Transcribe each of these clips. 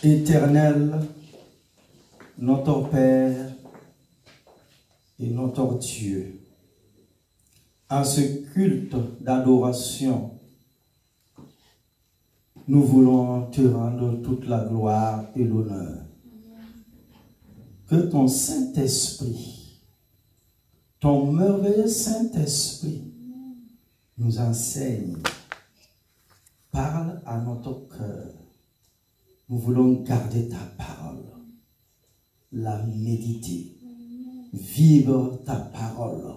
Éternel, notre Père et notre Dieu, en ce culte d'adoration, nous voulons te rendre toute la gloire et l'honneur. Que ton Saint-Esprit, ton merveilleux Saint-Esprit, nous enseigne, parle à notre cœur. Nous voulons garder ta parole, la méditer, vivre ta parole,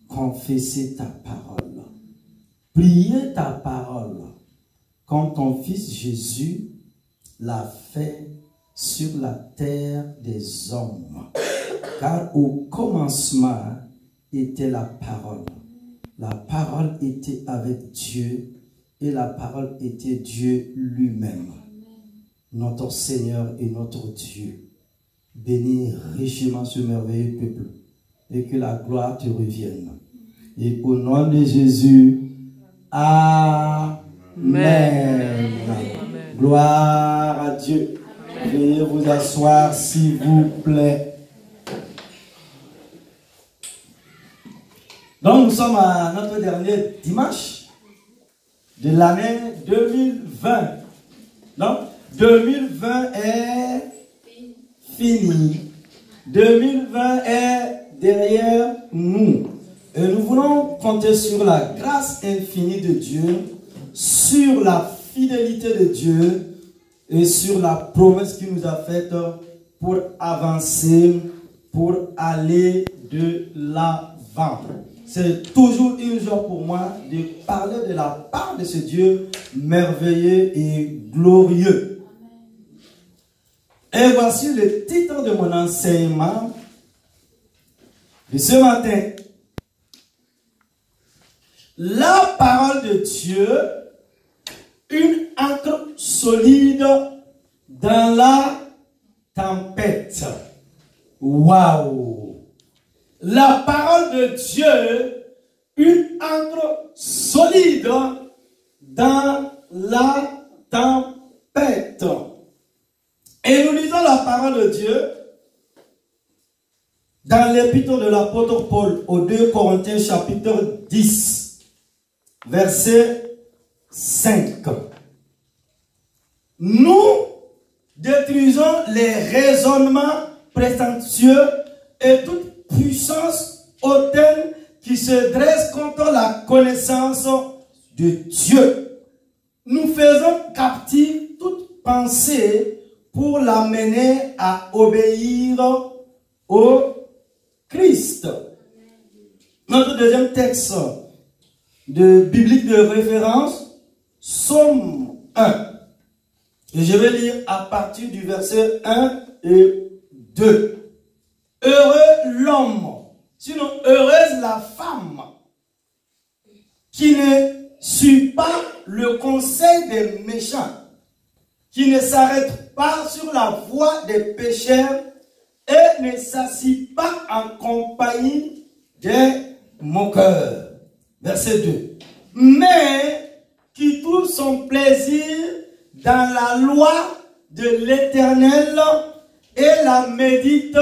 confesser ta parole, prier ta parole, comme ton Fils Jésus l'a fait sur la terre des hommes. Car au commencement était la parole. La parole était avec Dieu et la parole était Dieu lui-même. Notre Seigneur et notre Dieu, bénis richement ce merveilleux peuple et que la gloire te revienne. Et au nom de Jésus, Amen. Amen. Gloire à Dieu. Veuillez vous asseoir s'il vous plaît. Donc nous sommes à notre dernier dimanche de l'année 2020. Donc 2020 est fini. 2020 est derrière nous. Et nous voulons compter sur la grâce infinie de Dieu, sur la fidélité de Dieu et sur la promesse qu'il nous a faite pour avancer, pour aller de l'avant. C'est toujours une joie pour moi de parler de la part de ce Dieu merveilleux et glorieux. Et voici le titre de mon enseignement de ce matin. La parole de Dieu, une ancre solide dans la tempête. Waouh! La parole de Dieu, une ancre solide dans la tempête. Et nous lisons la parole de Dieu dans l'épître de l'apôtre Paul aux 2 Corinthiens chapitre 10, verset 5. Nous détruisons les raisonnements prétentieux et toute puissance hautaine qui se dresse contre la connaissance de Dieu. Nous faisons captive toute pensée pour l'amener à obéir au Christ. Notre deuxième texte biblique de référence, Psaume 1. Et je vais lire à partir du verset 1 et 2. Heureux l'homme, sinon heureuse la femme, qui ne suit pas le conseil des méchants, qui ne s'arrête pas sur la voie des pécheurs et ne s'assit pas en compagnie des moqueurs. Verset 2. Mais qui trouve son plaisir dans la loi de l'Éternel et la médite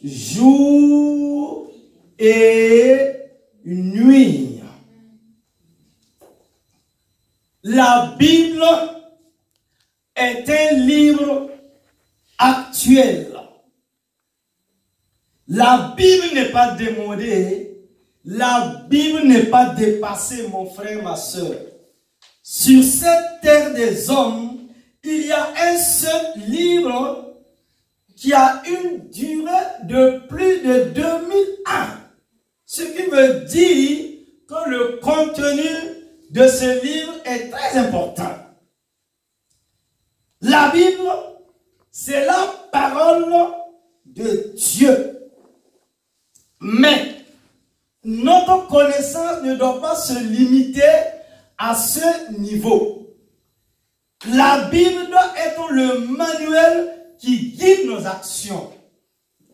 jour et nuit. La Bible est un livre actuel. La Bible n'est pas démodée. La Bible n'est pas dépassée, mon frère, ma soeur. Sur cette terre des hommes, il y a un seul livre qui a une durée de plus de 2000 ans. Ce qui veut dire que le contenu de ce livre est très important. La Bible, c'est la parole de Dieu. Mais notre connaissance ne doit pas se limiter à ce niveau. La Bible doit être le manuel qui guide nos actions,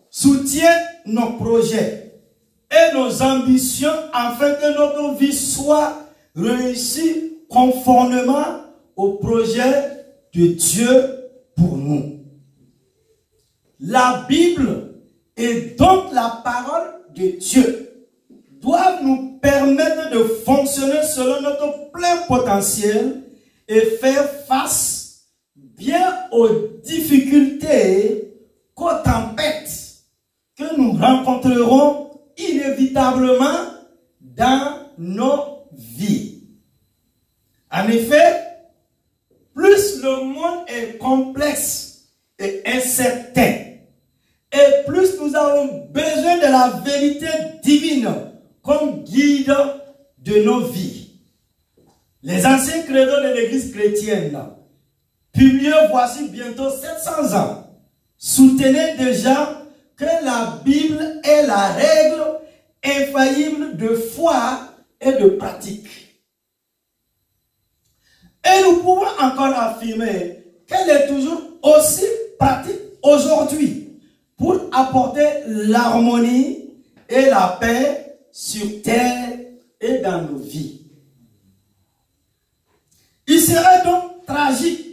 soutient nos projets et nos ambitions afin que notre vie soit réussie conformément au projet de Dieu pour nous. La Bible et donc la parole de Dieu doivent nous permettre de fonctionner selon notre plein potentiel et faire face bien aux difficultés, qu'aux tempêtes que nous rencontrerons inévitablement dans nos vies. En effet, plus le monde est complexe et incertain, et plus nous avons besoin de la vérité divine comme guide de nos vies. Les anciens credos de l'Église chrétienne, publiés voici bientôt 700 ans, soutenaient déjà que la Bible est la règle infaillible de foi et de pratique. Et nous pouvons encore affirmer qu'elle est toujours aussi pratique aujourd'hui pour apporter l'harmonie et la paix sur terre et dans nos vies. Il serait donc tragique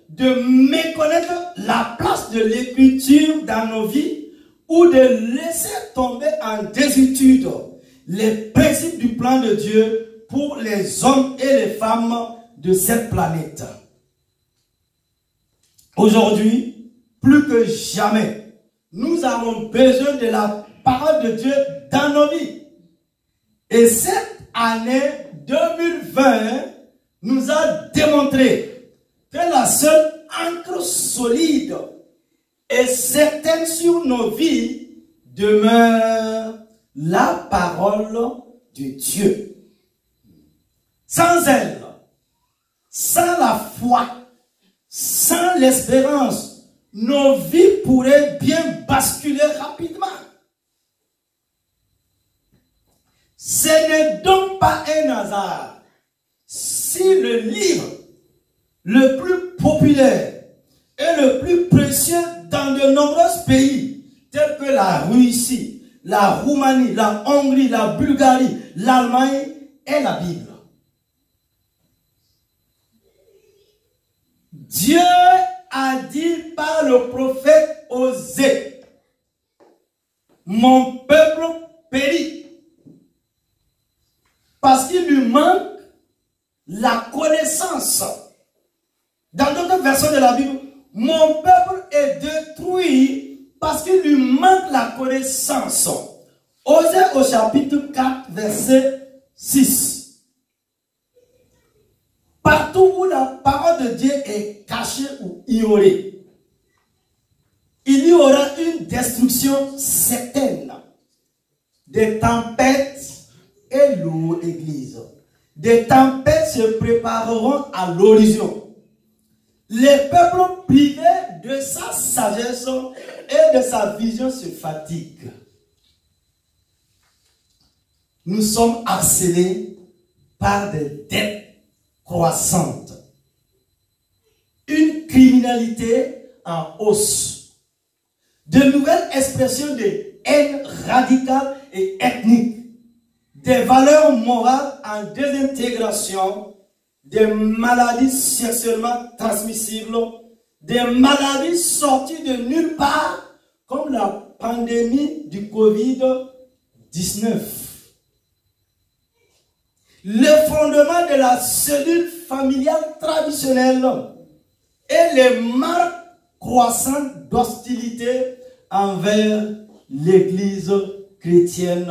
de méconnaître la place de l'écriture dans nos vies ou de laisser tomber en désuétude les principes du plan de Dieu pour les hommes et les femmes de cette planète. Aujourd'hui, plus que jamais, nous avons besoin de la parole de Dieu dans nos vies. Et cette année 2020 nous a démontré que la seule ancre solide et certaine sur nos vies demeure la parole de Dieu. Sans elle, sans la foi, sans l'espérance, nos vies pourraient bien basculer rapidement. Ce n'est donc pas un hasard si le livre le plus populaire et le plus précieux dans de nombreux pays, tels que la Russie, la Roumanie, la Hongrie, la Bulgarie, l'Allemagne, est la Bible. Dieu a dit par le prophète Osée, mon peuple périt parce qu'il lui manque la connaissance. Dans d'autres versions de la Bible, mon peuple est détruit parce qu'il lui manque la connaissance. Osée au chapitre 4, verset 6. Partout où la parole de Dieu est cachée ou ignorée, il y aura une destruction certaine. Des tempêtes et l'eau, l'Église. Des tempêtes se prépareront à l'horizon. Les peuples privés de sa sagesse et de sa vision se fatiguent. Nous sommes harcelés par des dettes croissante, une criminalité en hausse, de nouvelles expressions de haine radicale et ethnique, des valeurs morales en désintégration, des maladies sexuellement transmissibles, des maladies sorties de nulle part, comme la pandémie du Covid-19. L'effondrement de la cellule familiale traditionnelle et les marques croissantes d'hostilité envers l'Église chrétienne,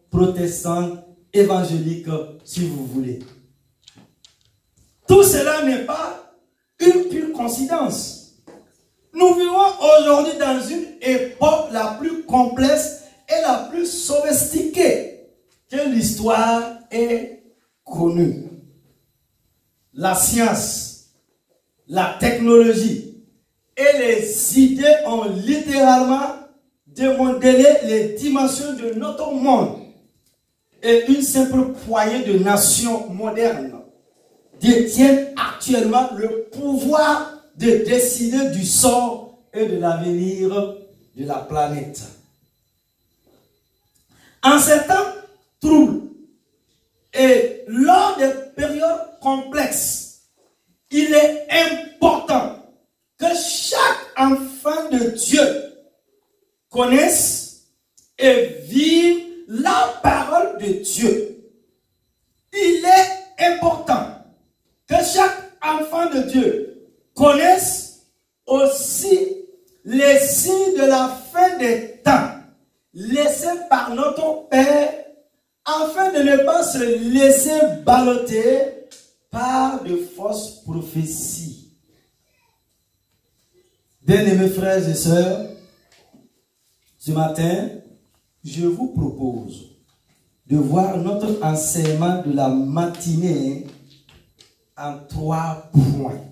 protestante, évangélique, si vous voulez. Tout cela n'est pas une pure coïncidence. Nous vivons aujourd'hui dans une époque la plus complexe et la plus sophistiquée que l'histoire ait connue. La science, la technologie et les idées ont littéralement démodélé les dimensions de notre monde. Et une simple poignée de nations modernes détiennent actuellement le pouvoir de décider du sort et de l'avenir de la planète. En ces temps troubles et lors des périodes complexes, il est important que chaque enfant de Dieu connaisse et vive la parole de Dieu. Il est important que chaque enfant de Dieu connaisse aussi les signes de la fin des temps laissés par notre Père afin de ne pas se laisser balloter par de fausses prophéties. Bien-aimés frères et sœurs, ce matin, je vous propose de voir notre enseignement de la matinée en 3 points.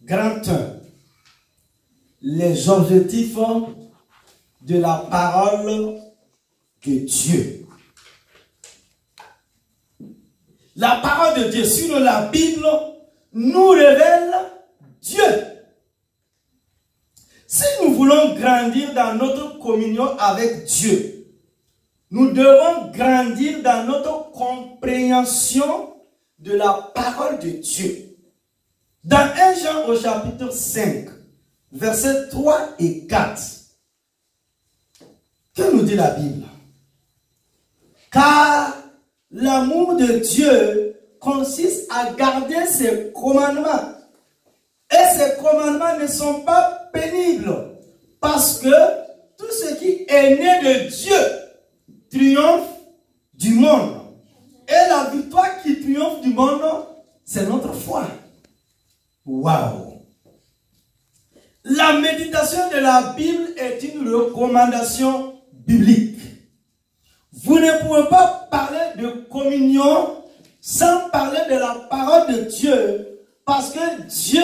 Grand 1. Les objectifs de la parole de Dieu. La parole de Dieu, sur la Bible, nous révèle Dieu. Si nous voulons grandir dans notre communion avec Dieu, nous devons grandir dans notre compréhension de la parole de Dieu. Dans 1 Jean au chapitre 5, versets 3 et 4, que nous dit la Bible? Car l'amour de Dieu consiste à garder ses commandements. Et ces commandements ne sont pas pénibles, parce que tout ce qui est né de Dieu triomphe du monde. Et la victoire qui triomphe du monde, c'est notre foi. Waouh! La méditation de la Bible est une recommandation biblique. Vous ne pouvez pas parler de communion sans parler de la parole de Dieu, parce que Dieu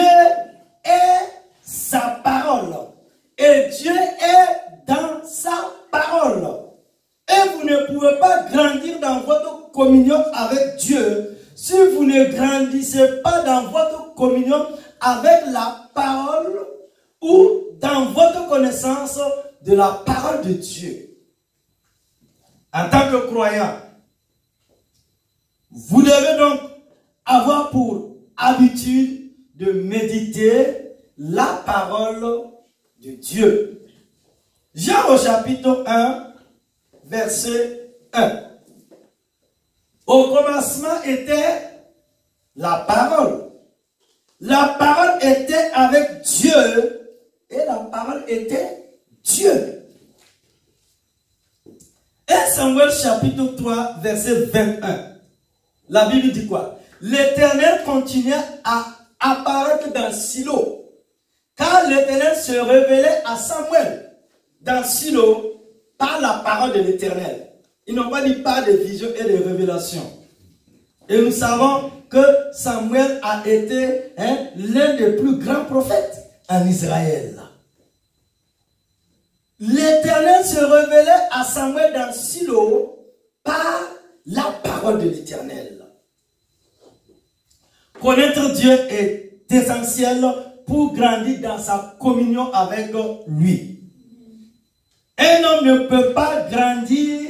est sa parole. Et Dieu est dans sa parole. Et vous ne pouvez pas grandir dans votre communion avec Dieu si vous ne grandissez pas dans votre communion avec la parole ou dans votre connaissance de la parole de Dieu. En tant que croyant, vous devez donc avoir pour habitude de méditer la parole de Dieu. Jean au chapitre 1, verset 1. Au commencement était la parole. La parole était avec Dieu et la parole était Dieu. 1 Samuel chapitre 3, verset 21. La Bible dit quoi? L'Éternel continuait à apparaître dans Silo, car l'Éternel se révélait à Samuel dans Silo par la parole de l'Éternel. Ils n'ont pas dit par des visions et des révélations. Et nous savons que Samuel a été l'un des plus grands prophètes en Israël. L'Éternel se révélait à Samuel dans Silo par la parole de l'Éternel. Connaître Dieu est essentiel pour grandir dans sa communion avec lui. Un homme ne peut pas grandir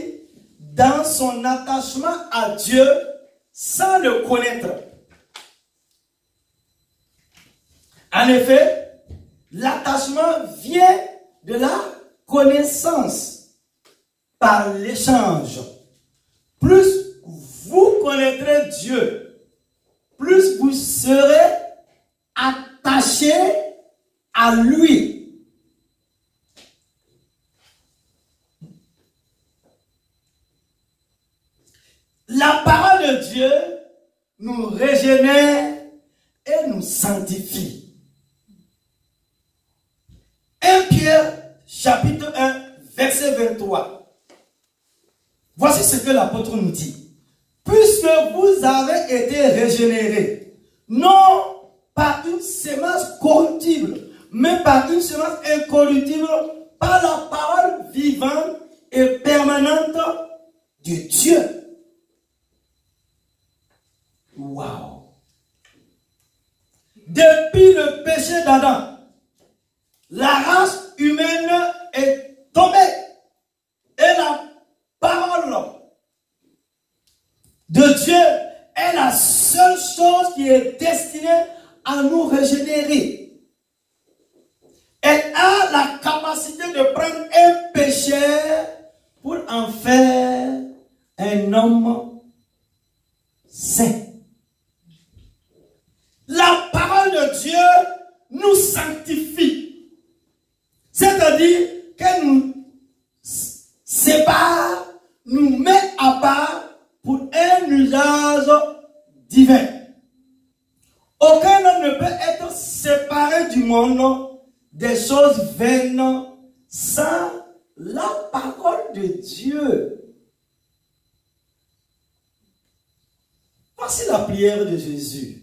dans son attachement à Dieu sans le connaître. En effet, l'attachement vient de la connaissance par l'échange. Plus vous connaîtrez Dieu, plus vous serez attaché à lui. La parole de Dieu nous régénère et nous sanctifie. 1 Pierre chapitre 1 verset 23. Voici ce que l'apôtre nous dit. Puisque vous avez été régénérés, non par une semence corruptible, mais par une semence incorruptible, par la parole vivante et permanente de Dieu. Waouh! Depuis le péché d'Adam, la race humaine est tombée. Et la parole de Dieu est la seule chose qui est destinée à nous régénérer. de prendre un pécheur pour en faire un homme saint. La parole de Dieu nous sanctifie. C'est-à-dire qu'elle nous sépare, nous met à part pour un usage divin. Aucun homme ne peut être séparé du monde des choses vaines sans la parole de Dieu. Voici la prière de Jésus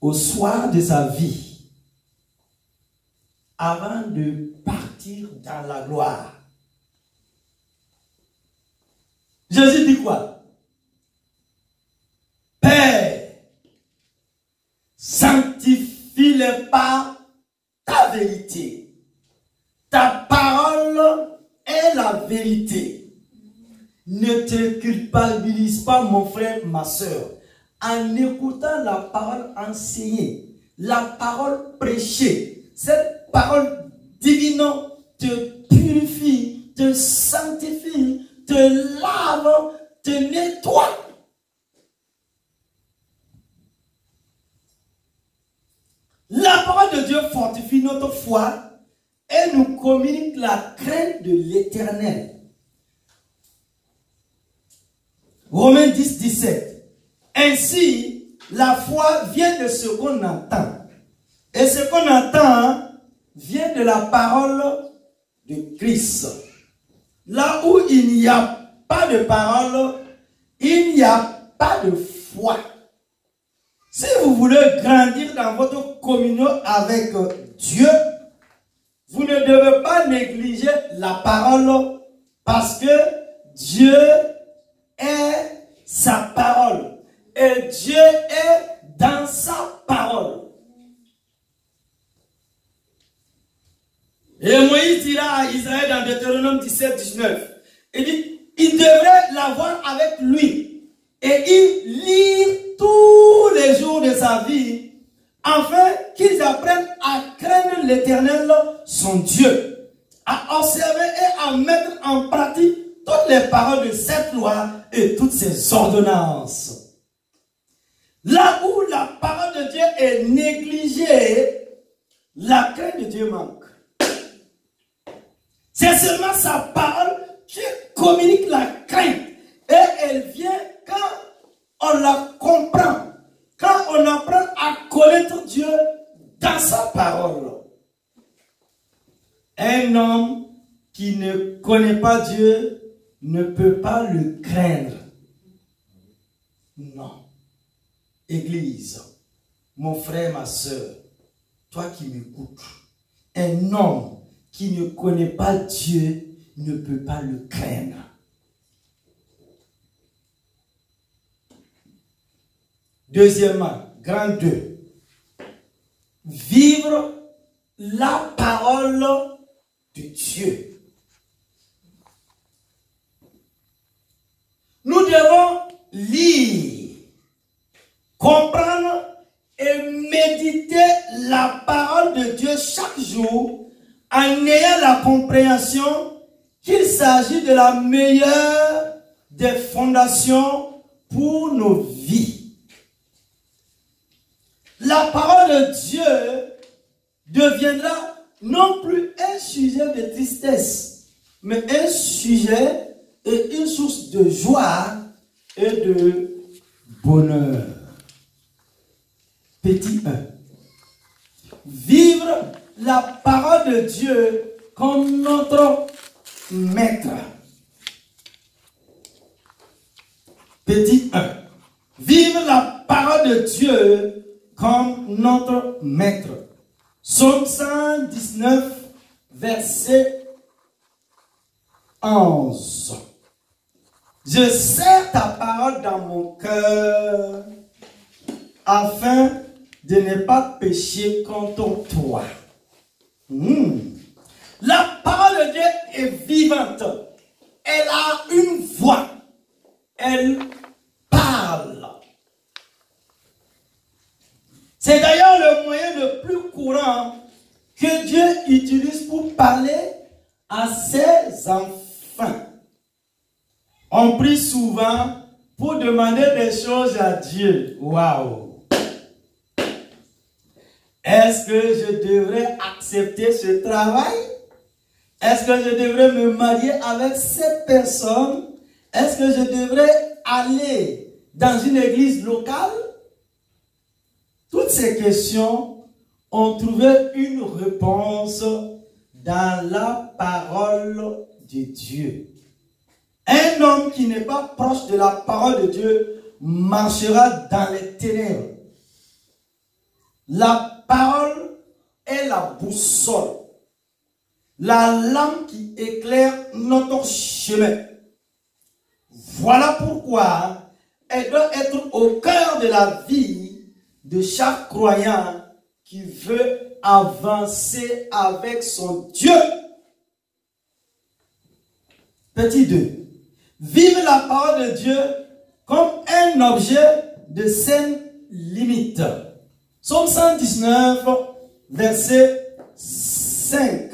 au soir de sa vie, avant de partir dans la gloire. Jésus dit quoi? Père, sanctifie-les par ta vérité. Ta parole est la vérité. Ne te culpabilise pas, mon frère, ma soeur, en écoutant la parole enseignée, la parole prêchée. Cette parole divine te purifie, te sanctifie, te lave, te nettoie. La parole de Dieu fortifie notre foi et nous communique la crainte de l'Éternel. Romains 10, 17. Ainsi, la foi vient de ce qu'on entend. Et ce qu'on entend vient de la parole de Christ. Là où il n'y a pas de parole, il n'y a pas de foi. Si vous voulez grandir dans votre communion avec Dieu, vous ne devez pas négliger la parole parce que Dieu est sa parole. Et Dieu est dans sa parole. Et Moïse dira à Israël dans Deutéronome 17, 19, il dit, il devrait l'avoir avec lui et il lire tous les jours de sa vie afin qu'ils apprennent à craindre l'Éternel, son Dieu, à observer et à mettre en pratique toutes les paroles de cette loi et toutes ses ordonnances. Là où la parole de Dieu est négligée, la crainte de Dieu manque. C'est seulement sa parole qui communique la crainte. Et elle vient quand on la comprend. Quand on apprend à connaître Dieu dans sa parole. Un homme qui ne connaît pas Dieu ne peut pas le craindre. Non. Église, mon frère, ma soeur, toi qui m'écoutes, un homme qui ne connaît pas Dieu ne peut pas le craindre. Deuxièmement, grand 2, vivre la parole de Dieu. Nous devons lire, comprendre et méditer la parole de Dieu chaque jour en ayant la compréhension qu'il s'agit de la meilleure des fondations pour nos vies. La parole de Dieu deviendra non plus un sujet de tristesse, mais un sujet et une source de joie et de bonheur. Petit 1. Vivre la parole de Dieu comme notre maître. Petit 1. Vivre la parole de Dieu comme notre maître. Psaume 119, verset 11. Je serre ta parole dans mon cœur afin de ne pas pécher contre toi. La parole de Dieu est vivante. Elle a une voix. Elle parle. C'est d'ailleurs le moyen le plus courant que Dieu utilise pour parler à ses enfants. On prie souvent pour demander des choses à Dieu. Waouh! Est-ce que je devrais accepter ce travail? Est-ce que je devrais me marier avec cette personne? Est-ce que je devrais aller dans une église locale? Toutes ces questions ont trouvé une réponse dans la parole de Dieu. Un homme qui n'est pas proche de la parole de Dieu marchera dans les ténèbres. La parole est la boussole, la lampe qui éclaire notre chemin. Voilà pourquoi elle doit être au cœur de la vie de chaque croyant qui veut avancer avec son Dieu. Petit 2. Vive la parole de Dieu comme un objet de saine limite. Psaume 119, verset 5.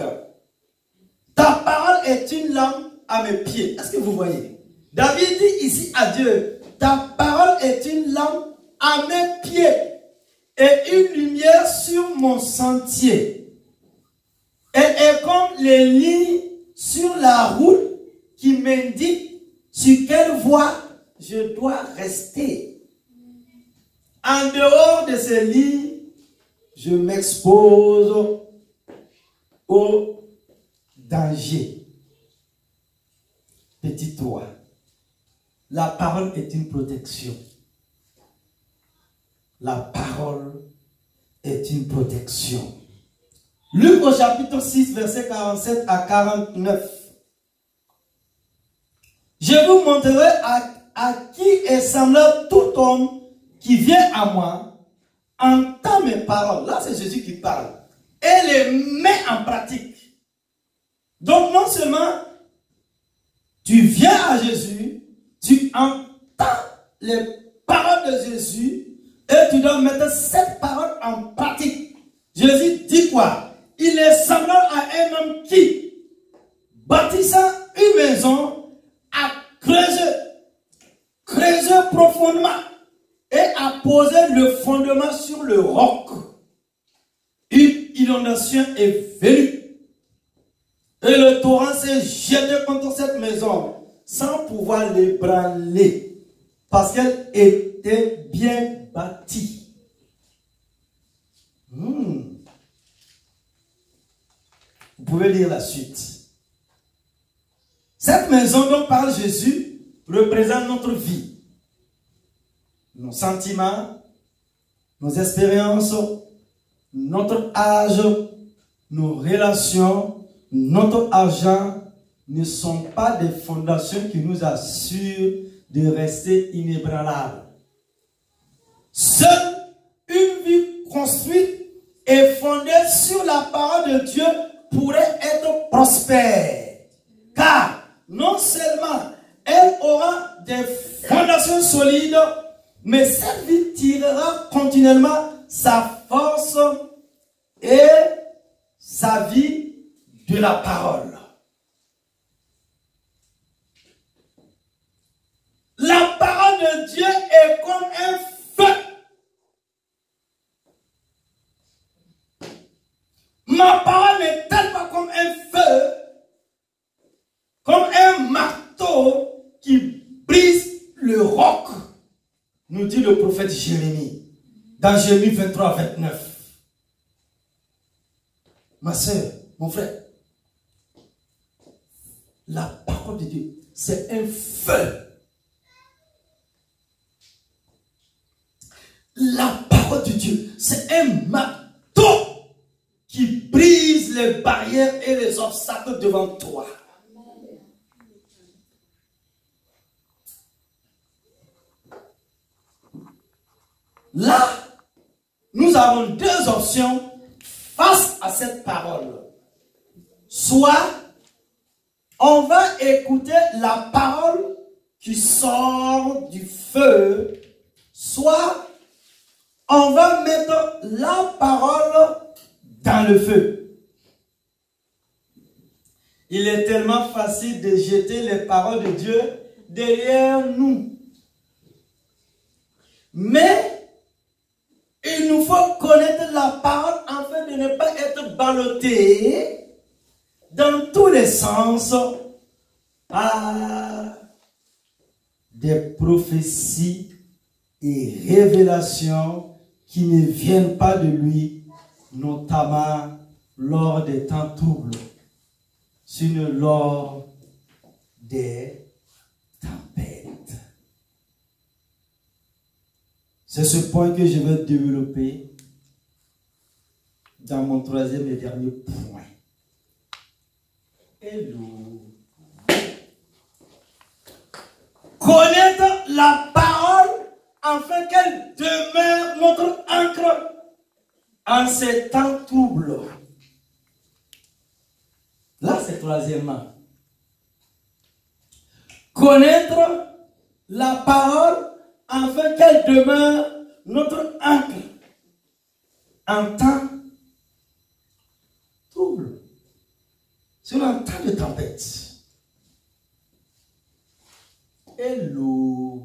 Ta parole est une lampe à mes pieds. Est-ce que vous voyez? David dit ici à Dieu, ta parole est une lampe à mes pieds et une lumière sur mon sentier. Elle est comme les lignes sur la route qui m'indiquent sur quelle voie je dois rester. En dehors de ces lignes, je m'expose au danger. Petit 3. La parole est une protection. La parole est une protection. Luc au chapitre 6, verset 47 à 49. Je vous montrerai à qui est semblable tout homme qui vient à moi, entend mes paroles. Là, c'est Jésus qui parle. Et les met en pratique. Donc, non seulement tu viens à Jésus, tu entends les paroles de Jésus et tu dois mettre cette parole en pratique. Jésus dit quoi? Il est semblable à un homme qui, bâtissant une maison, a creusé profondément et a posé le fondement sur le roc. Une inondation est venue et le torrent s'est jeté contre cette maison sans pouvoir l'ébranler parce qu'elle était bien bâtie. Vous pouvez lire la suite. Cette maison dont parle Jésus représente notre vie, nos sentiments, nos expériences, notre âge, nos relations, notre argent ne sont pas des fondations qui nous assurent de rester inébranlables. Seule une vie construite et fondée sur la parole de Dieu pourrait être prospère. Car non seulement elle aura des fondations solides, mais cette vie tirera continuellement sa force et sa vie de la parole. La parole de Dieu est comme un feu. Ma parole n'est-elle pas comme un feu, comme un marteau qui brise le roc, nous dit le prophète Jérémie, dans Jérémie 23, 29. Ma soeur, mon frère, la parole de Dieu, c'est un feu. La parole de Dieu, c'est un marteau qui brise les barrières et les obstacles devant toi. Là, nous avons deux options face à cette parole. Soit on va écouter la parole qui sort du feu, soit on va mettre la parole dans le feu. Il est tellement facile de jeter les paroles de Dieu derrière nous. Mais il nous faut connaître la parole afin de ne pas être ballotté dans tous les sens par des prophéties et révélations qui ne viennent pas de lui, notamment lors des temps troubles, sinon lors des tempêtes. C'est ce point que je vais développer dans mon troisième et dernier point. Hello. Connaître la parole afin qu'elle demeure notre ancre en ces temps troubles. Là, c'est troisièmement. Connaître la parole afin qu'elle demeure notre ancre en temps trouble. Sur un temps de tempête. Hello.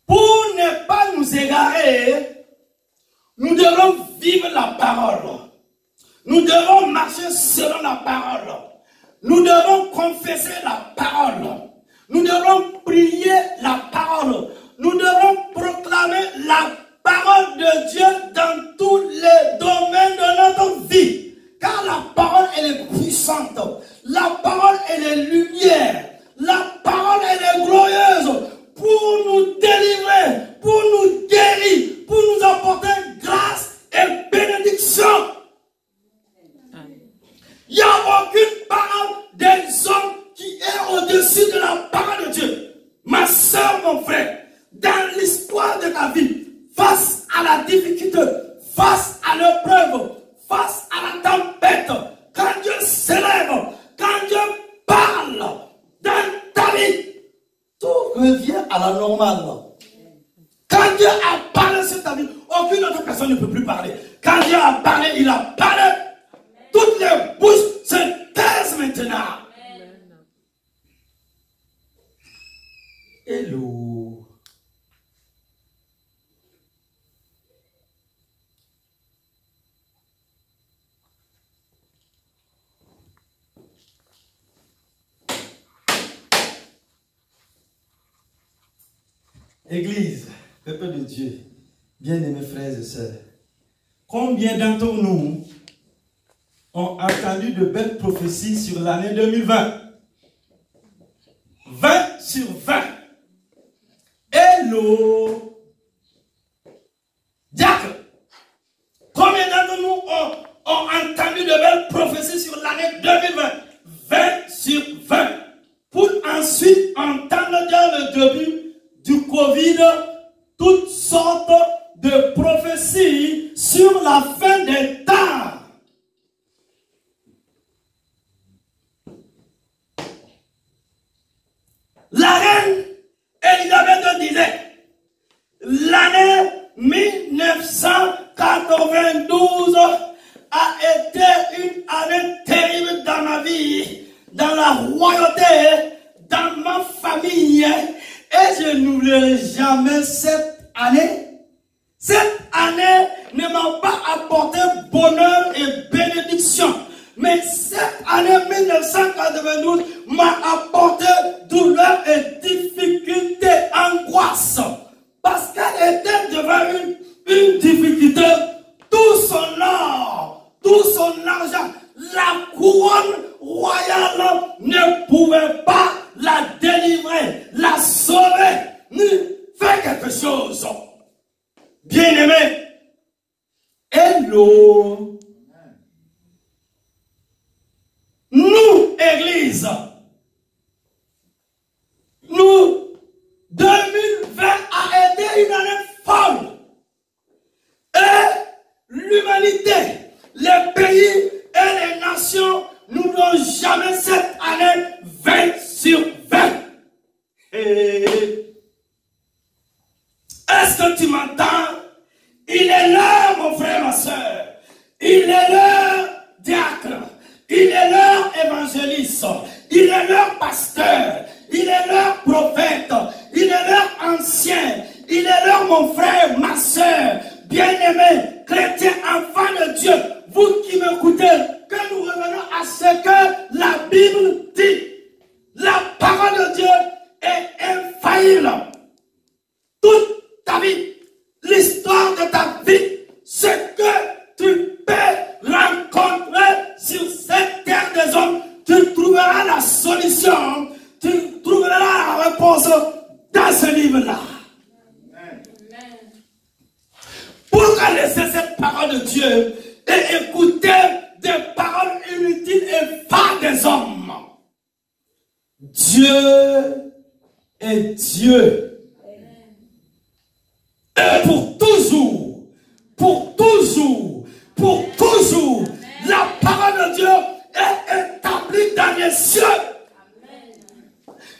Pour ne pas nous égarer, nous devons vivre la parole. Nous devons marcher selon la parole. Nous devons confesser la parole. Nous devons prier la parole. Nous devons proclamer la parole de Dieu dans tous les domaines de notre vie. Car la parole, elle est puissante. La parole, elle est lumière. La parole, elle est glorieuse pour nous délivrer, pour nous guérir, pour nous apporter grâce et bénédiction. Il n'y a aucune parole des hommes qui est au-dessus de la parole de Dieu. Ma soeur, mon frère, dans l'histoire de ta vie, face à la difficulté, face à l'épreuve, face à la tempête, quand Dieu s'élève, quand Dieu parle dans ta vie, tout revient à la normale. Quand Dieu a parlé sur ta vie, aucune autre personne ne peut plus parler. Quand Dieu a parlé, il a parlé. Toutes les bouches se taisent maintenant. Hello. Église, peuple de Dieu, bien-aimés frères et sœurs, combien d'entre nous ont entendu de belles prophéties sur l'année 2020? 20 sur 20. Hello. Diacre, combien d'entre nous ont entendu de belles prophéties sur l'année 2020? 20 sur 20. Pour ensuite entendre dans le début du Covid toutes sortes de prophéties sur la fin des temps. La reine Elisabeth disait, l'année 1992 a été une année terrible dans ma vie, dans la royauté, dans ma famille, et je n'oublierai jamais cette année. Cette année ne m'a pas apporté bonheur et bénédiction. Mais cette année 1992 m'a apporté douleur et difficulté, angoisse. Parce qu'elle était devant une difficulté. Tout son or, tout son argent, la couronne royale ne pouvait pas la délivrer, la sauver, ni faire quelque chose. Bien-aimé, hello. Nous, Église, nous, 2020 a été une année folle. Et l'humanité, les pays et les nations nous n'ont jamais cette année 20 sur 20. Est-ce que tu m'entends? Il est là il est leur pasteur, il est leur prophète, il est leur ancien, il est leur mon frère, ma soeur, bien-aimé, chrétien, enfant de Dieu, vous qui m'écoutez, que nous revenons à ce que la Bible dit. La parole de Dieu est infaillible. Toute ta vie, l'histoire de ta vie, ce que tu peux rencontrer sur cette terre des hommes, tu trouveras la solution, tu trouveras la réponse dans ce livre-là. Pourquoi laisser cette parole de Dieu et écouter des paroles inutiles et vaines des hommes? Dieu est Dieu. Et pour toujours, pour toujours, pour toujours, la parole de Dieu est établie dans les cieux.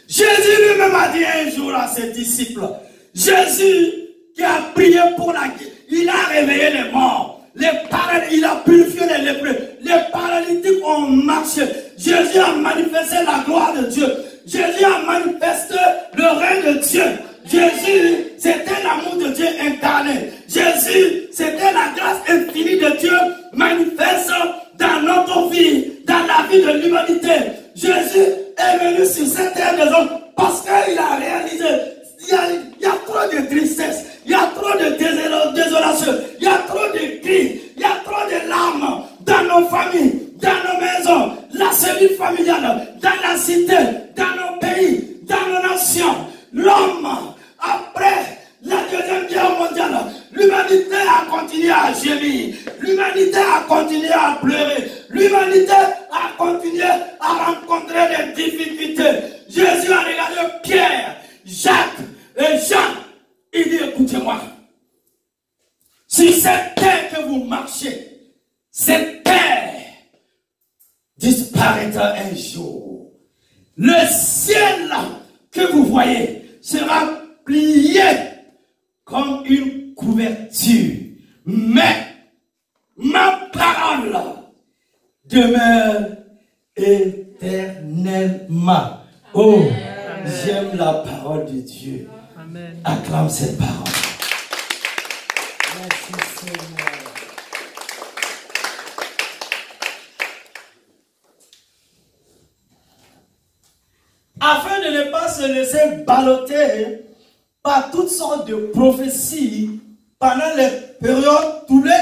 Jésus lui-même a dit un jour à ses disciples, Jésus qui a prié pour la guérison, il a réveillé les morts, il a purifié les lépreux, les paralytiques ont marché. Jésus a manifesté la gloire de Dieu. Jésus a manifesté le règne de Dieu. Jésus, c'était l'amour de Dieu incarné. Jésus, c'était la grâce infinie de Dieu manifeste dans notre vie, dans la vie de l'humanité. Jésus est venu sur cette terre des hommes parce qu'il a réalisé, il y a trop de tristesse, il y a trop de désolation, il y a trop de cris, il y a trop de larmes dans nos familles, dans nos maisons, la cellule familiale, dans la cité, dans nos pays, dans nos nations. L'homme, après la Deuxième Guerre mondiale, l'humanité a continué à gémir, l'humanité a continué à pleurer, l'humanité a continué à rencontrer des difficultés. Jésus a regardé Pierre, Jacques et Jean. Il dit, écoutez-moi, sur cette terre que vous marchez, cette terre disparaîtra un jour. Le ciel que vous voyez sera plié comme une couverture. Mais ma parole demeure éternellement. Oh, j'aime la parole de Dieu. Amen. Acclame cette parole. Merci Seigneur. Afin de ne pas se laisser balloter par toutes sortes de prophéties pendant les périodes troublées,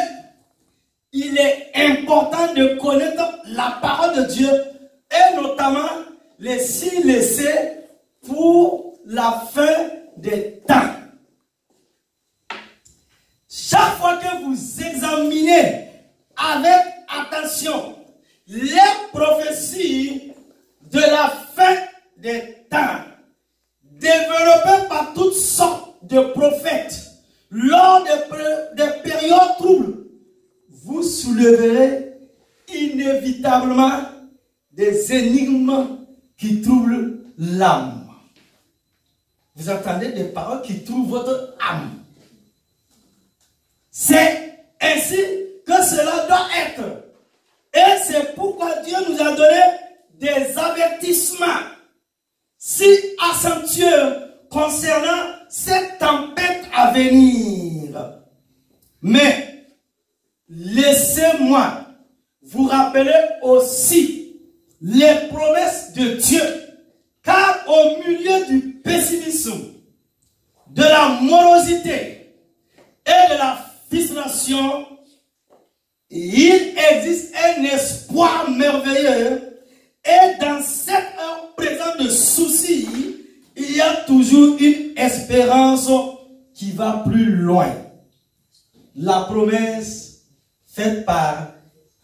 il est important de connaître la parole de Dieu et notamment les signes laissés pour la fin des temps. Chaque fois que vous examinez avec attention les prophéties de la fin des temps, développées par toutes sortes de prophètes lors des périodes troubles, vous souleverez inévitablement des énigmes qui troublent l'âme. Vous entendez des paroles qui trouvent votre âme. C'est ainsi que cela doit être. Et c'est pourquoi Dieu nous a donné des avertissements si accentueux concernant cette tempête à venir. Mais laissez-moi vous rappeler aussi les promesses de Dieu. Car au milieu du pessimisme, de la morosité et de la frustration, il existe un espoir merveilleux. Et dans cette heure présente de soucis, il y a toujours une espérance qui va plus loin. La promesse faite par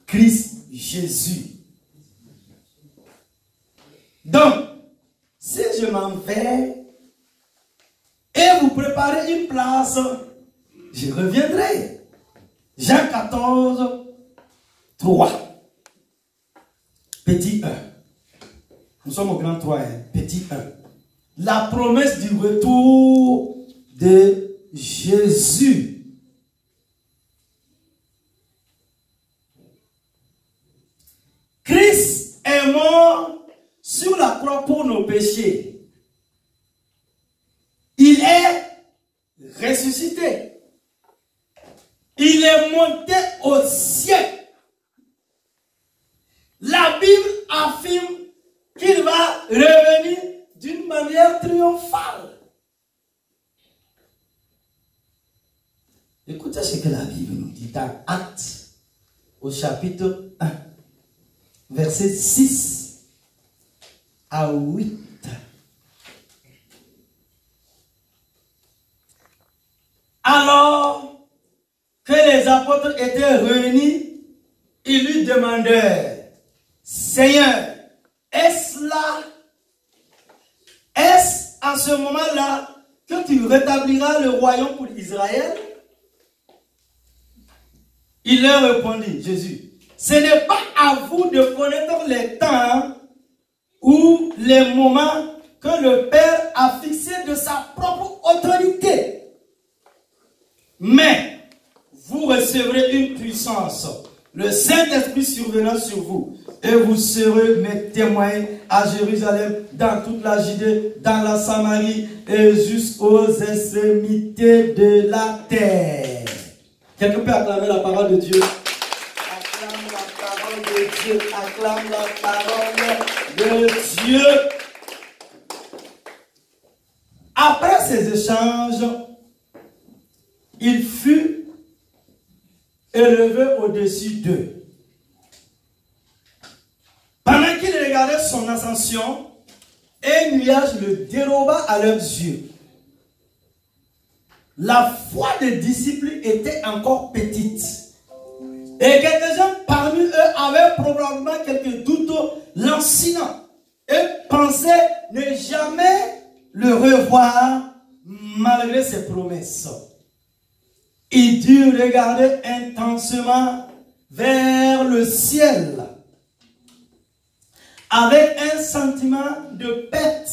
Christ Jésus. Donc, si je m'en vais et vous préparez une place, je reviendrai. Jean 14, 3. Petit 1. Nous sommes au grand 3, petit 1. La promesse du retour de Jésus. Christ est mort sur la croix pour nos péchés. Il est ressuscité. Il est monté au ciel. La Bible affirme qu'il va revenir d'une manière triomphale. Écoutez ce que la Bible nous dit dans Actes, au chapitre 1, versets 6 à 8. Alors que les apôtres étaient réunis, ils lui demandèrent, Seigneur, est-ce là, est-ce à ce moment-là que tu rétabliras le royaume pour Israël? Il leur répondit, Jésus, ce n'est pas à vous de connaître les temps ou les moments que le Père a fixés de sa propre autorité. Mais vous recevrez une puissance, le Saint-Esprit survenant sur vous, et vous serez mes témoins à Jérusalem, dans toute la Judée, dans la Samarie et jusqu'aux extrémités de la terre. Quelqu'un peut acclamer la parole de Dieu? Acclame la parole de Dieu. Acclame la parole de Dieu. Après ces échanges, il fut élevé au-dessus d'eux. Pendant qu'il regardait son ascension, un nuage le déroba à leurs yeux. La foi des disciples était encore petite. Et quelques-uns parmi eux avaient probablement quelques doutes lancinants et pensaient ne jamais le revoir malgré ses promesses. Ils durent regarder intensement vers le ciel avec un sentiment de perte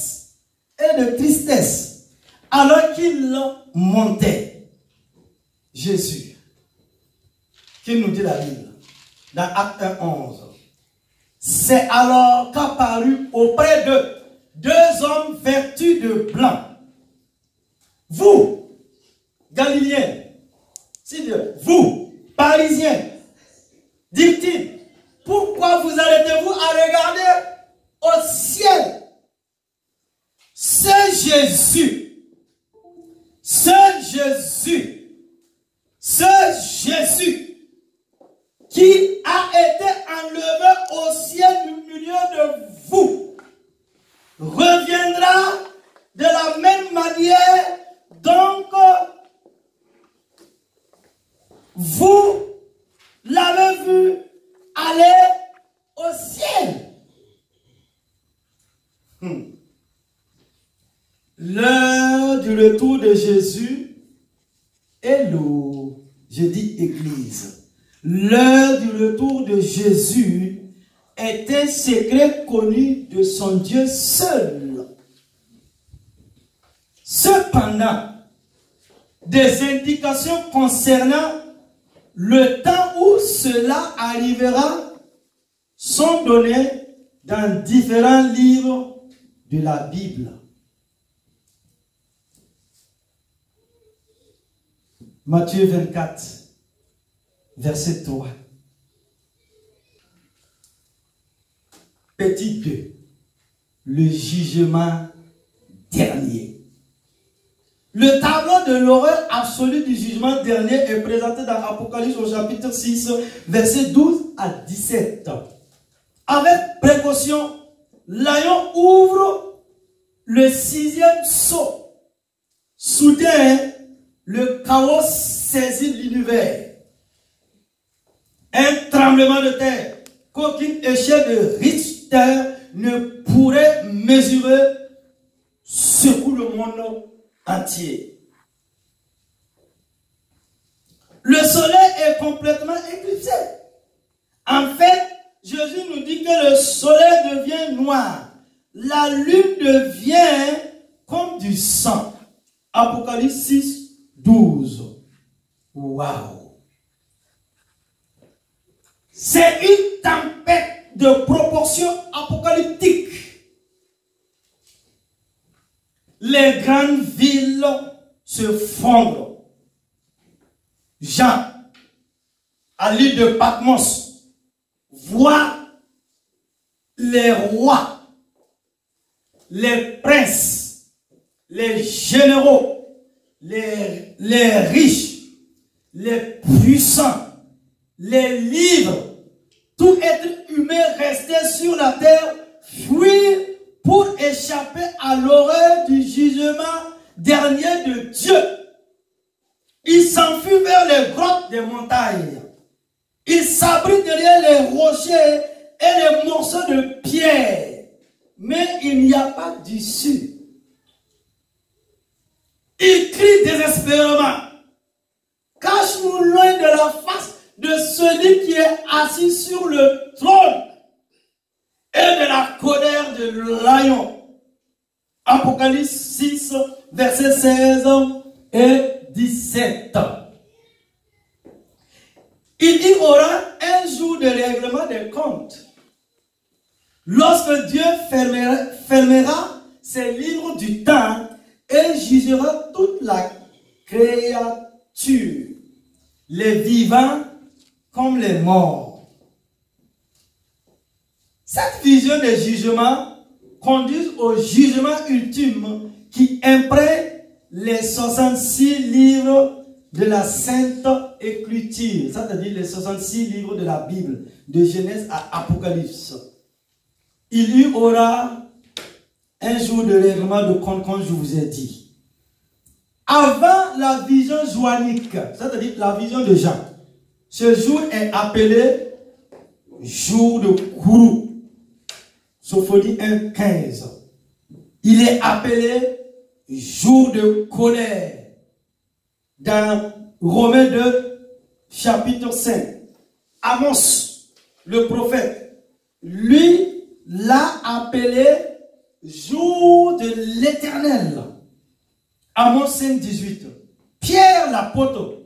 et de tristesse alors qu'il montait. Jésus, qui nous dit la Bible dans Acte 1:11, c'est alors qu'apparut auprès d'eux 2 hommes vêtus de blanc. Vous, Galiléens, vous, Parisiens, dit-il, pourquoi vous arrêtez-vous à regarder au ciel? C'est Jésus. Ce Jésus qui a été enlevé au ciel du milieu de vous reviendra de la même manière. Donc, vous l'avez vu aller au ciel. L'heure du retour de Jésus est l'eau. Je dis église. L'heure du retour de Jésus est un secret connu de son Dieu seul. Cependant, des indications concernant le temps où cela arrivera sont données dans différents livres de la Bible. Matthieu 24, verset 3. Petit 2. Le jugement dernier. Le tableau de l'horreur absolue du jugement dernier est présenté dans Apocalypse au chapitre 6, verset 12 à 17. Avec précaution, l'agneau ouvre le 6e sceau. Soudain, le chaos saisit l'univers. Un tremblement de terre qu'aucune échelle de Richter ne pourrait mesurer secoue le monde entier. Le soleil est complètement éclipsé. En fait, Jésus nous dit que le soleil devient noir. La lune devient comme du sang. Apocalypse 6, 12. Waouh! C'est une tempête de proportions apocalyptiques. les grandes villes se fondent. Jean, à l'île de Patmos, voit les rois, les princes, les généraux, les riches, les puissants, les livres, tout être humain resté sur la terre, fuir pour échapper à l'horreur du jugement dernier de Dieu. Il s'enfuit vers les grottes des montagnes. Il s'abrite derrière les rochers et les morceaux de pierre. Mais il n'y a pas d'issue. Il crie désespérément. Cache-nous loin de la face de celui qui est assis sur le trône et de la colère de l'agneau. Apocalypse 6, versets 16 et 17. Il y aura un jour de règlement des comptes. Lorsque Dieu fermera ses livres du temps et jugera toute la créature, les vivants comme les morts. Cette vision des jugements conduit au jugement ultime qui imprègne les 66 livres de la Sainte Écriture, c'est-à-dire les 66 livres de la Bible, de Genèse à Apocalypse. Il y aura un jour de règlement de compte, comme je vous ai dit. Avant la vision joannique, c'est-à-dire la vision de Jean, ce jour est appelé jour de Kourou. Sophonie 1,15. Il est appelé jour de colère. Dans Romains 2, chapitre 5. Amos, le prophète, lui l'a appelé jour de l'Éternel. Amos 5, 18. Pierre l'apôtre,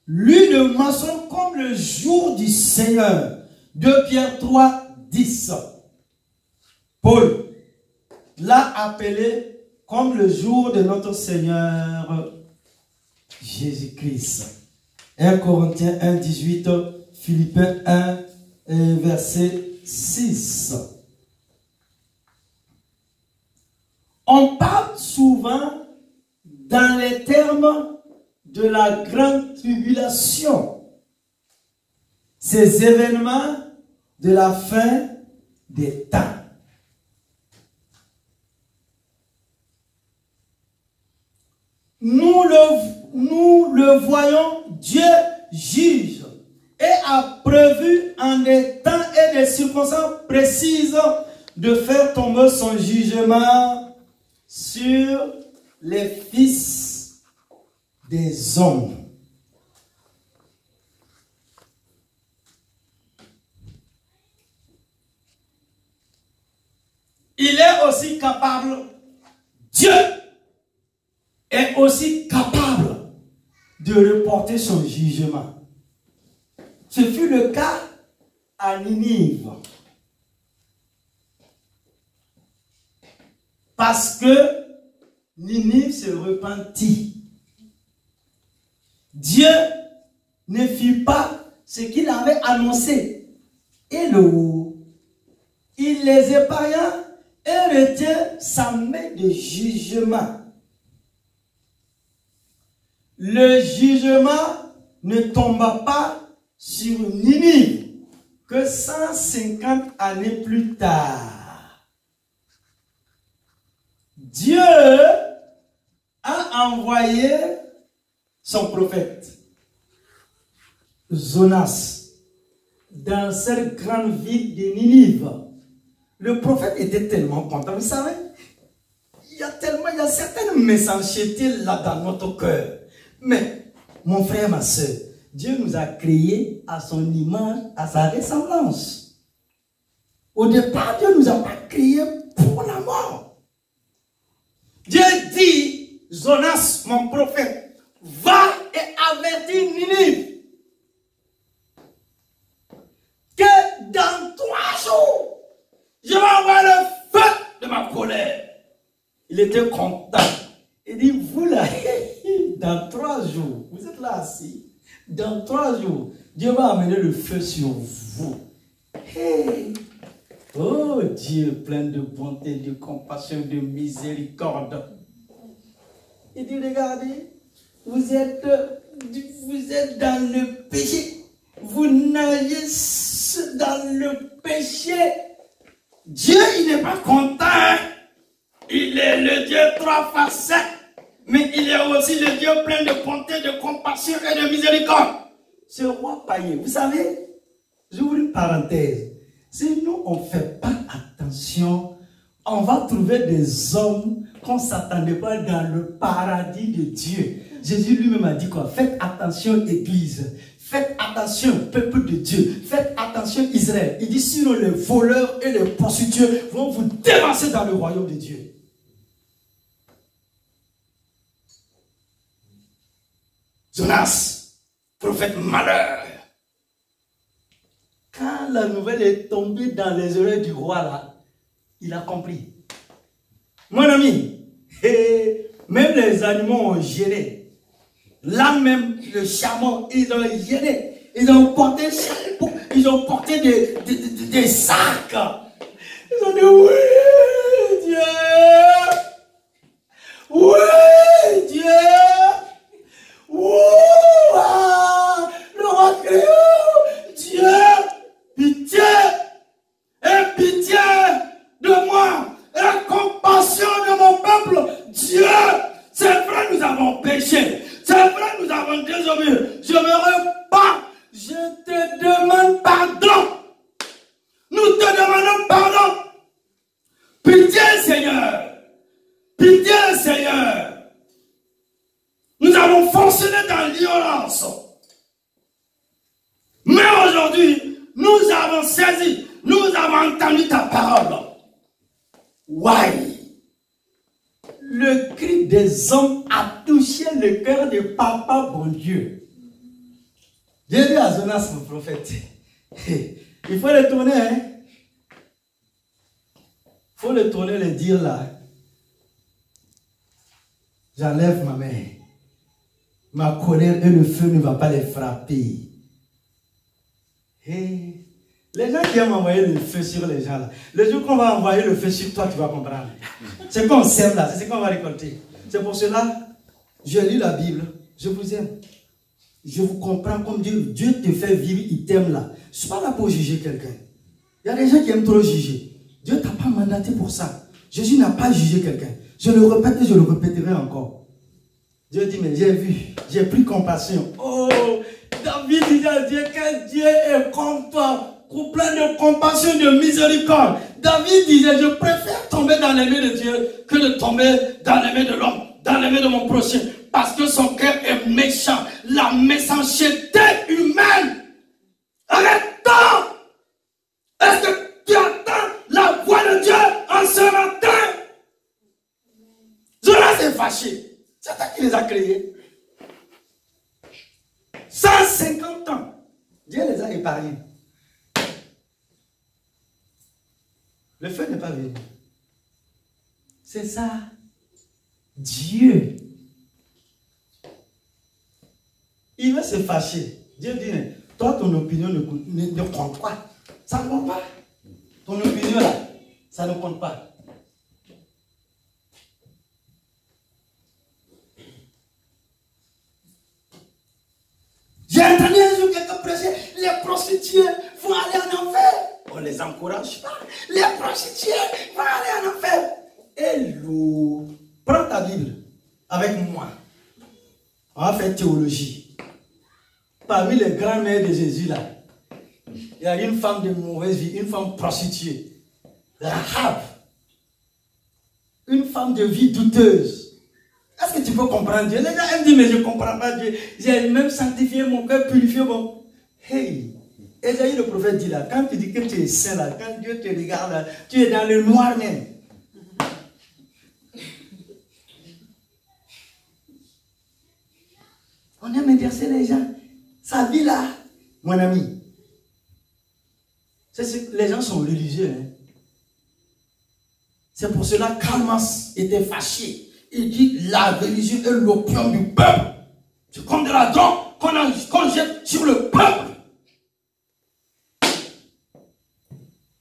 lui le mentionne comme le jour du Seigneur. 2 Pierre 3, 10. Paul l'a appelé comme le jour de notre Seigneur Jésus-Christ. 1 Corinthiens 1, 18, Philippiens 1, verset 6. On parle souvent dans les termes de la grande tribulation. Ces événements de la fin des temps. Nous le voyons, Dieu juge et a prévu en des temps et des circonstances précises de faire tomber son jugement sur les fils des hommes. Il est aussi capable, Dieu est aussi capable de reporter son jugement. Ce fut le cas à Ninive. Parce que Ninive se repentit. Dieu ne fit pas ce qu'il avait annoncé. Hello. Il les épargna et retient sa main de jugement. Le jugement ne tomba pas sur Ninive que 150 années plus tard. Dieu a envoyé son prophète, Jonas, dans cette grande ville de Ninive. Le prophète était tellement content. Vous savez, il y a certaines méchancetés là dans notre cœur. Mais, mon frère, ma soeur, Dieu nous a créés à son image, à sa ressemblance. Au départ, Dieu ne nous a pas créés pour la mort. Dieu dit, Jonas, mon prophète, va et avertis Ninive que dans 3 jours, je vais envoyer le feu de ma colère. Il était content. Il dit, vous là, dans 3 jours, vous êtes là assis, dans 3 jours, Dieu va amener le feu sur vous. Hey. Oh Dieu, plein de bonté, de compassion, de miséricorde. Il dit, regardez, vous êtes dans le péché. Vous nagez dans le péché. Dieu, il n'est pas content. Il est le Dieu 3 facettes. Mais il est aussi le Dieu plein de bonté, de compassion et de miséricorde. Ce roi païen, vous savez, j'ouvre une parenthèse. Si nous, on ne fait pas attention, on va trouver des hommes qu'on ne s'attendait pas dans le paradis de Dieu. Jésus lui-même a dit quoi? Faites attention, Église. Faites attention, peuple de Dieu. Faites attention, Israël. Il dit, sinon les voleurs et les prostituées vont vous dévancer dans le royaume de Dieu. Jonas, prophète malheur. Quand la nouvelle est tombée dans les oreilles du roi, là, il a compris. Mon ami, même les animaux ont gêné. Là même, le chameau, ils ont gêné. Ils ont porté des sacs. Ils ont dit, oui, Dieu. Oui, Dieu. Ouah, le roi Créole, Dieu, pitié, et pitié de moi, et compassion de mon peuple. Dieu, c'est vrai, nous avons péché, c'est vrai, nous avons désobéi. Je me repens, je te demande pardon. Nous te demandons pardon. Pitié, Seigneur, pitié, Seigneur. Nous avons fonctionné dans l'ignorance. Mais aujourd'hui, nous avons saisi, nous avons entendu ta parole. Why? Le cri des hommes a touché le cœur de Papa bon Dieu. J'ai dit à Jonas, mon prophète, il faut le tourner, hein? Il faut le tourner, le dire là. J'enlève ma main. Ma colère et le feu ne va pas les frapper. Hey. Les gens qui aiment envoyer le feu sur les gens là, le jour qu'on va envoyer le feu sur toi, tu vas comprendre. C'est qu'on sème là, c'est ce qu'on va récolter. C'est pour cela, je lis la Bible, je vous aime. Je vous comprends comme Dieu. Dieu te fait vivre, il t'aime là. Je ne suis pas là pour juger quelqu'un. Il y a des gens qui aiment trop juger. Dieu ne t'a pas mandaté pour ça. Jésus n'a pas jugé quelqu'un. Je le répète et je le répéterai encore. Dieu dit, mais j'ai vu, j'ai pris compassion. Oh, David dit à Dieu que Dieu est comme toi, plein de compassion, de miséricorde. David disait, je préfère tomber dans les mains de Dieu que de tomber dans les mains de l'homme, dans les mains de mon prochain. Parce que son cœur est méchant. La méchanceté humaine. Arrête-toi! Est-ce que tu entends la voix de Dieu en ce matin? Jonas est fâché. C'est toi qui les a créés. 150 ans. Dieu les a épargnés. Le feu n'est pas venu. C'est ça. Dieu. Il veut se fâcher. Dieu dit, toi ton opinion ne compte pas. Ça ne compte pas. Ton opinion là, ça ne compte pas. J'ai entendu un jour quelqu'un prêcher, les prostituées vont aller en enfer. On ne les encourage pas. Les prostituées vont aller en enfer. Hello. Prends ta Bible avec moi. On va faire théologie. Parmi les grands-mères de Jésus là, il y a une femme de mauvaise vie, une femme prostituée. Rahab. Une femme de vie douteuse. Est-ce que tu peux comprendre Dieu? Les gens aiment dire, mais je ne comprends pas Dieu. J'ai même sanctifié mon cœur, purifié mon... Hey, Esaïe le prophète dit là, quand tu dis que tu es saint là, quand Dieu te regarde là, tu es dans le noir même. On aime inverser les gens. Sa vie là, mon ami. Les gens sont religieux. Hein? C'est pour cela que Karl Marx était fâché. Il dit la religion est l'opium du peuple. C'est comme de la drogue qu'on jette sur le peuple.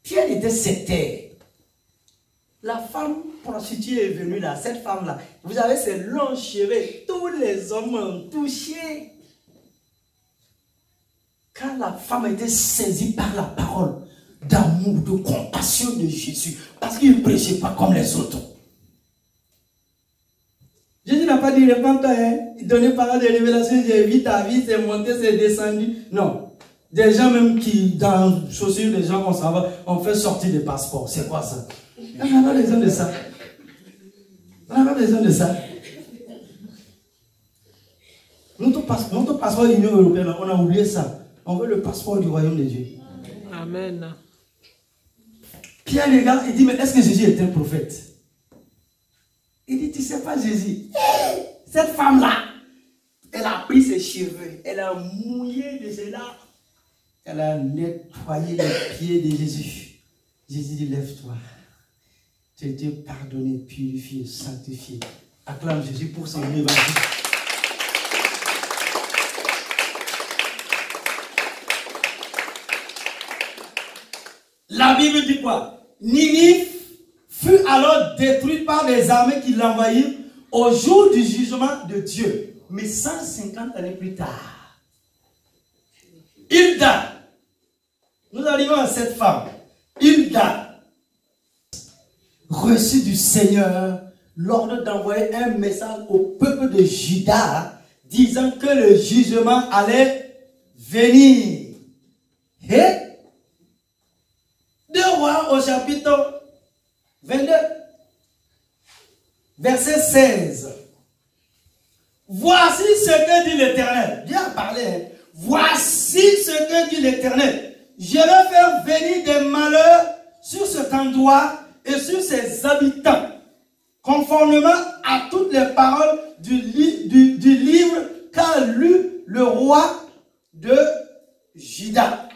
Pierre était sectaire. La femme prostituée est venue là, cette femme-là. Vous avez ces longs cheveux, tous les hommes ont touché. Quand la femme a été saisie par la parole d'amour, de compassion de Jésus, parce qu'il ne prêchait pas comme les autres. Jésus n'a pas dit répands-toi, hein? Il donnait parole de révélation, j'ai vu ta vie, c'est monté, c'est descendu. Non. Des gens même qui, dans les chaussures, les gens, on s'en va, on fait sortir des passeports. C'est quoi ça? On n'a pas besoin de ça. On n'a pas besoin de ça. Notre passeport de l'Union européenne, on a oublié ça. On veut le passeport du royaume de Dieu. Amen. Pierre regarde, il dit, mais est-ce que Jésus est un prophète? Il dit, tu ne sais pas Jésus. Cette femme-là, elle a pris ses cheveux, elle a mouillé de ses larmes. Elle a nettoyé les pieds de Jésus. Jésus dit, lève-toi. Tu as été pardonné, purifié, sanctifié. Acclame Jésus pour son évangile. La Bible dit quoi? Ninive fut alors détruite par les armées qui l'envahirent au jour du jugement de Dieu. Mais 150 années plus tard, Hilda, nous arrivons à cette femme, Hilda, reçut du Seigneur l'ordre d'envoyer un message au peuple de Juda disant que le jugement allait venir. Et 2 Rois au chapitre 22, verset 16. Voici ce que dit l'Éternel. Bien parlé. Hein? Voici ce que dit l'Éternel. Je vais faire venir des malheurs sur cet endroit et sur ses habitants, conformément à toutes les paroles du livre qu'a lu le roi de Juda.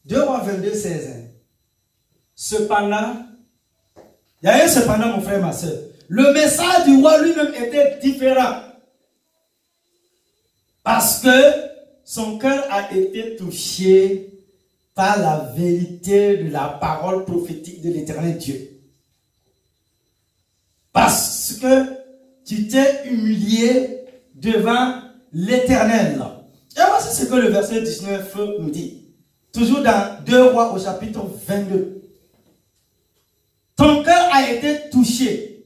Deux Rois 22, 16. Cependant, il y a un cependant, mon frère, ma soeur. Le message du roi lui-même était différent. Parce que son cœur a été touché par la vérité de la parole prophétique de l'Éternel Dieu. Parce que tu t'es humilié devant l'Éternel. Et voici ce que le verset 19 nous dit. Toujours dans 2 Rois au chapitre 22. Ton cœur a été touché.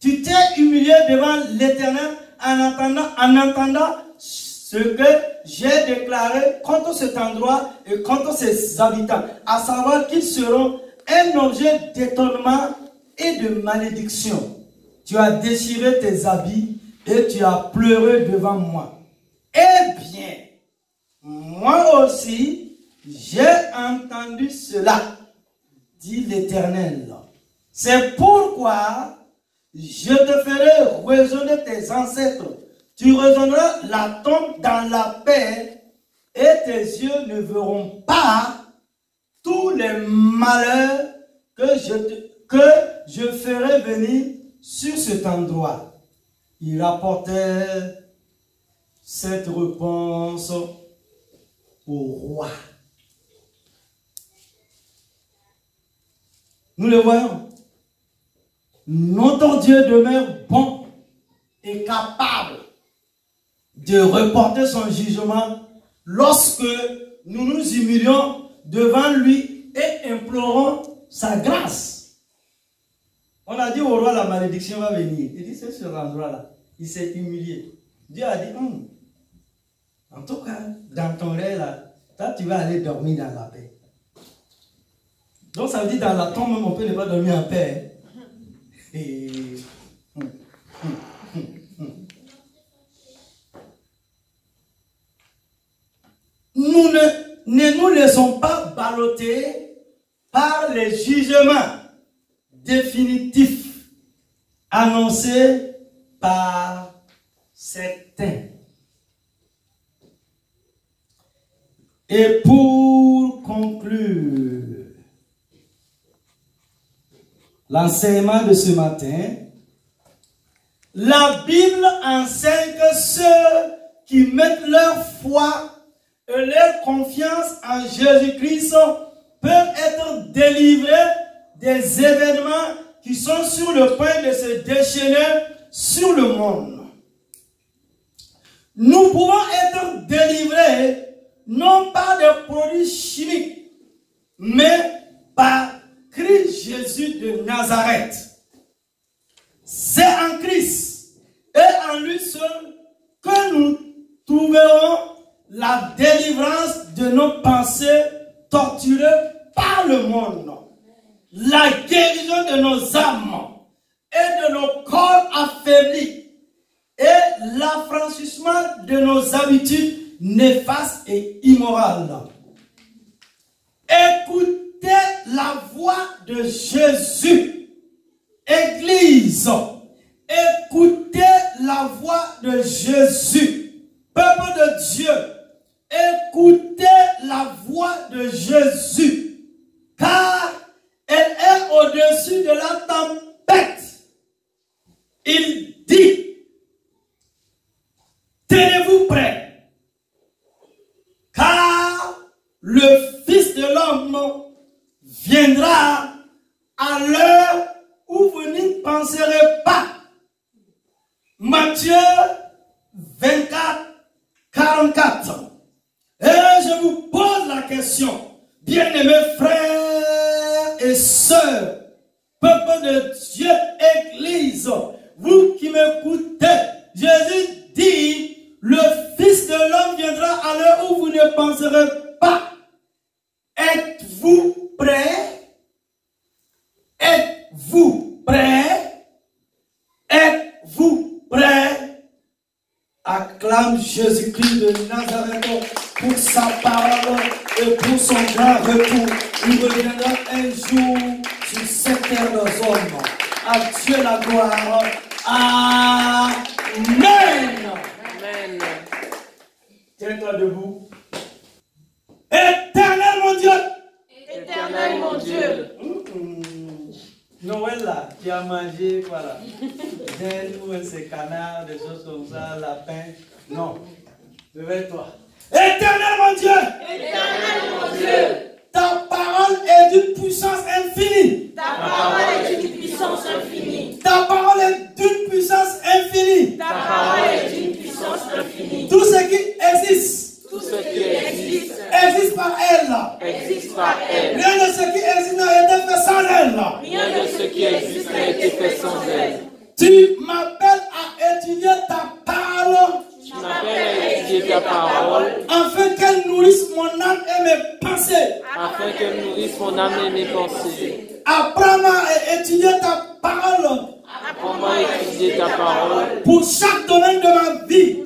Tu t'es humilié devant l'Éternel en entendant ce que j'ai déclaré contre cet endroit et contre ses habitants, à savoir qu'ils seront un objet d'étonnement et de malédiction. Tu as déchiré tes habits et tu as pleuré devant moi. Eh bien, moi aussi, j'ai entendu cela, dit l'Éternel. C'est pourquoi je te ferai raisonner tes ancêtres. Tu raisonneras la tombe dans la paix et tes yeux ne verront pas tous les malheurs que je ferai venir sur cet endroit. Il rapportait cette réponse au roi. Nous le voyons. Notre Dieu demeure bon et capable de reporter son jugement lorsque nous nous humilions devant lui et implorons sa grâce. On a dit au roi, la malédiction va venir. Il dit, c'est ce endroit-là. Il s'est humilié. Dieu a dit, en tout cas, dans ton rêve, là, toi, tu vas aller dormir dans la paix. Donc, ça veut dire, dans la tombe, même, on peut ne pas dormir en paix. Et... Nous ne nous laissons pas balloter par les jugements définitifs annoncés par certains. Et pour conclure l'enseignement de ce matin, la Bible enseigne que ceux qui mettent leur foi et leur confiance en Jésus-Christ peuvent être délivrés des événements qui sont sur le point de se déchaîner sur le monde. Nous pouvons être délivrés non par des produits chimiques, mais par Christ Jésus de Nazareth. C'est en Christ et en lui seul que nous trouverons la délivrance de nos pensées torturées par le monde, la guérison de nos âmes et de nos corps affaiblis et l'affranchissement de nos habitudes néfastes et immorales. Écoutez la voix de Jésus, Église. Écoutez la voix de Jésus, peuple de Dieu. Écoutez la voix de Jésus, car elle est au-dessus de la tempête. Il dit, tenez-vous prêts, car le Fils de l'homme viendra à l'heure où vous n'y penserez pas. Matthieu 24, 44. Et je vous pose la question, bien-aimés frères et sœurs, peuple de Dieu, Église, vous qui m'écoutez, Jésus dit, le Fils de l'homme viendra à l'heure où vous ne penserez pas. Êtes-vous prêts? Êtes-vous prêts? Êtes-vous prêts? Acclame Jésus-Christ de Nazareth pour sa parole et pour son grand retour. Il reviendra un jour sur cette terre de hommes. À Dieu la gloire. Amen. Amen. Tiens-toi debout. Éternel mon Dieu. Éternel mon Dieu. Noël là, tu as mangé quoi là? Dinde ou ces canards, des choses comme ça, lapin. Non. Réveille-toi. Éternel mon Dieu. Éternel mon Dieu. Ta parole est d'une puissance infinie. Ta parole est d'une puissance infinie. Ta parole est d'une puissance infinie. Ta parole est d'une puissance infinie. Tout ce qui existe. Tout ce qui existe. Existe par elle. Existe par elle. Rien de ce qui existe n'a été fait sans elle. Rien de ce qui existe n'a été fait sans elle. Tu m'appelles à étudier ta parole. Tu m'appelles à étudier ta parole. Afin qu'elle nourrisse mon âme et mes pensées. Afin qu'elle nourrisse mon âme et mes pensées. Apprends-moi à étudier ta parole. Apprends-moi à étudier ta parole. Pour chaque domaine de ma vie.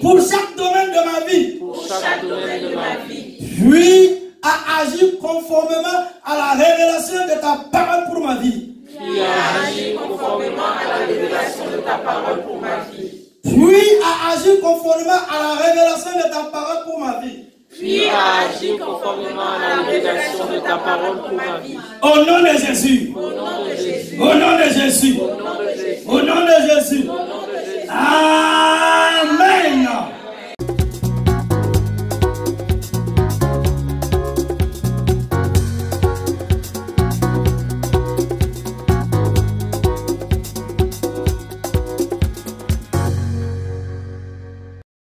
Pour chaque domaine de ma vie. Pour chaque domaine de ma vie. Puis à agir conformément à la révélation de ta parole pour ma vie. Puis à agir conformément à la révélation de ta parole pour ma vie. Puis à agir conformément à la révélation de ta parole pour ma vie. Puis à agir conformément à la révélation de ta parole pour ma vie. Au nom de Jésus. Au nom de Jésus. Au nom de Jésus. Au nom de Jésus. Au nom de Jésus. Au nom de Jésus. Amen.